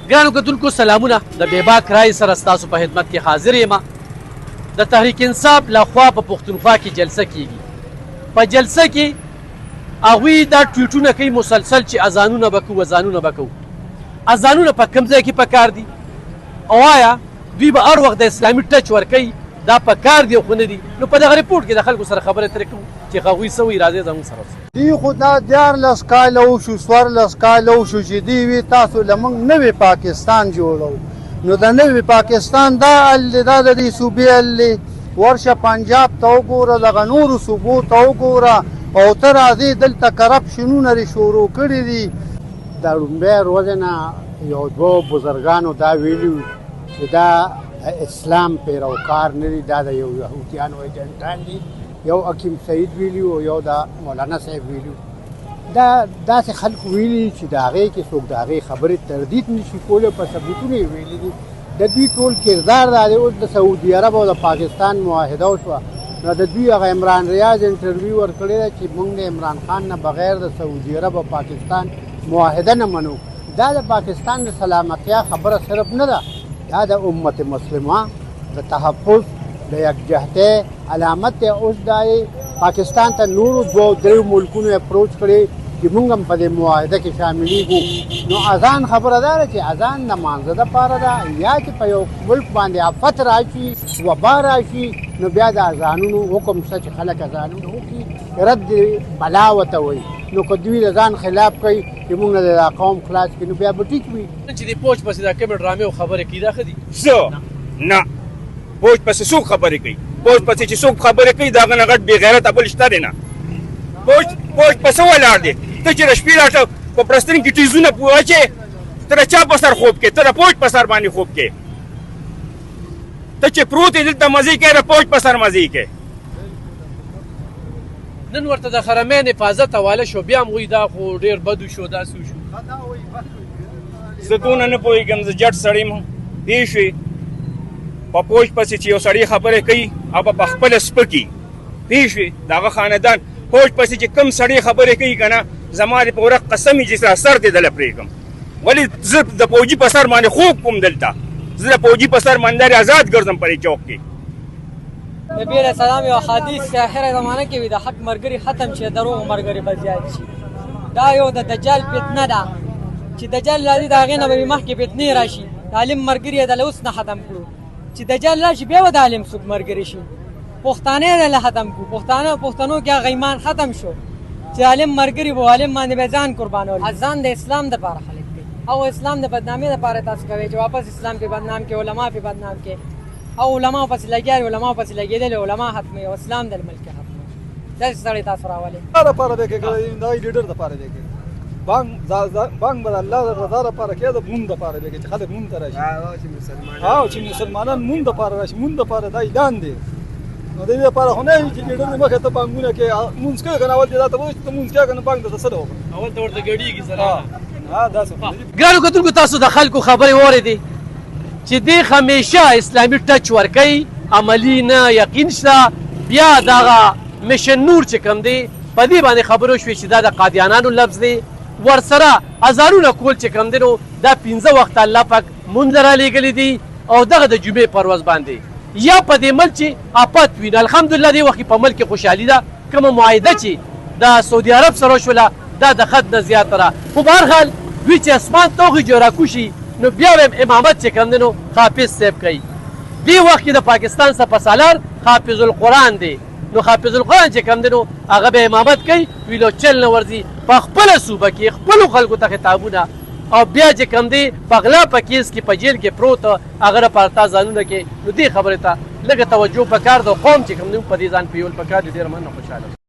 ګرانو کتونکو سلامونه. د بېباک رای سره ستاسو په خدمت کې حاضر یم. د تحریک انصاف لخوا په پښتونخوا کې جلسه کیږي. په جلسه کې هغوی دا ټویټونه کوي مسلسل چې اذانونه به کوو اذانونه به کوو. اذانونه په کوم ځای کې پکار دي او آیا دوی به هر وخت د اسلامي ټچ ورکوي؟ دا پکار دي او خو نه دي. نو په دغه ریپورټ کې د خلکو سره خبرې ترې کوو چې هغوی څه وایي. راځئ زموږ سره اوسئ. دی خو دا 14 کاله وشو 14 کاله وشو چې دی وي تاسو له موږ نوی پاکستان جوړو. نو د نوی پاکستان دا حل دی، دا د دې صوبې حل دی. ورشه پنجاب ته وګوره، دغه نورو صوبو ته وګوره او ته راځې دلته کرپشنونه یې شروع کړي دي. د لومړۍ ورځې نه یو دوه بزرګانو دا ویلي چې دا اسلام پیروکار نه دي، دا د یو یهودیانو ایجنټان دي. یو حکیم سعید ویلي او یو د مولانا صاحب ویلي. دا داسې خلک ویلي چې د هغې کې څوک د هغې خبرې تردید نشي کولی، په ثبوتونه یې ویلي دي. د دوی ټول کردار دا دی. اوس د سعودي عرب او د پاکستان معاهده وشوه، نو د دوی هغه عمران ریاض انټرویو ورکړی ده چې موږ د عمران خان نه بغیر د سعودي عرب او پاکستان معاهده نه منو. دا د پاکستان د سلامتیا خبره صرف نه ده، دا د امت مسلمه د تحفظ د یکجهتۍ علامت دی. اوس دا پاکستان ته نورو دوه درېو ملکونو اپروچ کړی چې موږ هم په دې معاهده کې شاملېږو. نو اذان خبره دا ده چې اذان د مانځه دپاره ده، یا چې په یو ملک باندې آفت راشي، وبا راشي، نو بیا د اذانونو حکم شته چې خلک اذانونه وکړي، رد بلا ورته وایي. نو که دوی د ځان خلاف کوي چې موږ نه د دا قوم خلاص کړي، نو بیا به ټیک وي. چې د پوج پسې دا کومې ډرامې او خبرې کوي دا ښه دي؟ نه، پوج پسې څوک خبرې کوي؟ پوج پسې چې څوک خبرې کوي د هغه نه غټ بې غیرته بل شته دی نه. پوج پسې ولاړ دی. ته چې د شپې راشه په پرسترین کې ټیزونه واچې، ته د چا په سر خوب کې؟ ته د پوج په سر باندې خوب کې. ته چې پروت یې دلته مزې کوې، د پوج په سر مزې کوې. نن ورته د حرمین حفاظت حواله شو، بیا هم وایي دا خو ډېر بد وشو، داسې وشو. زه دونه نه پوهېږم، زه جټ سړی یم. پوه شوې؟ په پوج پسې چې یو سړی خبرې کوي هغه په خپله سپکي. پوه شوې؟ د هغه خاندان پوج پسې چې کوم سړی خبرې کوي که نه، زما د په ورق قسم وي چې سر دې دله پرېږدم. ولې زه د پوجي په سر باندې خوب کوم دلته. زه د پوجي په سر باندې آزاد ګرځم په دې چوک کې. نبی علیہ السلام یو حدیث چې آخره زمانه کې وي د حق ملګري ختم شي، دروغ ملګري به زیات شي. دا یو د دجال فتنه ده چې دجال راځي، د هغې نه به مخکې فتنې راشي. د عالم ملګري یې د اوس نه ختم کړو، چې دجال راشي بیا به د عالم څوک ملګري شي. پښتانه یې له ختم کړو. پښتنو کې هغه ایمان ختم شو چې عالم ملګري به عالم باندې به ځان قربانول. اذان د اسلام دپاره خلک کوي او اسلام د بدنامۍ دپاره تاسو کوئ چې واپس اسلام پې بدنام کې، علما پې بدنام کې، او علما پسې لګیا دي، علما پسې لګېدل، علما ختموي او اسلام د ملک ختموي. داسې سړی تاسو راولئ. دا دپاره دی کوي، دا لیډر دپاره دی کوي. بانګ به د الله د رضا دپاره کوي، د مونږ دپاره دی کوي چې خلک مونږ ته راشي. چې مسلمانان مونږ دپاره راشي، مونږ دپاره دا اعلان دی. نو د دې دپاره خو نه وي چې لیډر دې مخې ته بانګونه کوي. مونځ کوي که نه، اول دې دا ته وایي چې ته مونځ کوې که نه، بانګ درته څه ډول اول ته ورته ګډېږي زلانه. داسې. ګرانو کتونکو تاسو د خلکو خبرې واورېدې چې دی همیشه اسلامي ټچ ورکوي، عملي نه، یقین شته. بیا دغه مشن نور چې کوم دی په دې باندې خبرې شوې چې دا د قادیانانو لفظ دی. ورسره اذانونه کول چې کوم دی نو دا 15 وخته الله پاک مونږ له رالیږلي دي او دغه د جمعې په ورځ باندې یا په دې ملک چې آفت وي. نو الحمدلله دې وخت په ملک کې خوشحالي ده. کومه معاهده چې د سعودي عرب سره وشوله دا د خط نه زیاته ده. خو په هر حال دوی چې اسمان ته وخېږي او راکوشي، نو بیا به امامت چې کوم دی نو حافظ صاحب کوي. دې وخت کې د پاکستان سپهسالار حافظ القرآن دی. نو حافظ القرآن چې کوم دی نو هغه به امامت کوي، ویلو چل نه ورځي په خپله صوبه کې خپلو خلکو ته خطابونه، او بیا چې کوم دی په غلا په کیس کې په جیل کې پروت هغه لپاره تا ځانونه کې. نو دې خبرې ته لږه توجه پکار ده. قوم چې کوم دی په دې ځان پیول پکار دي. ډېره مننه، خوشحاله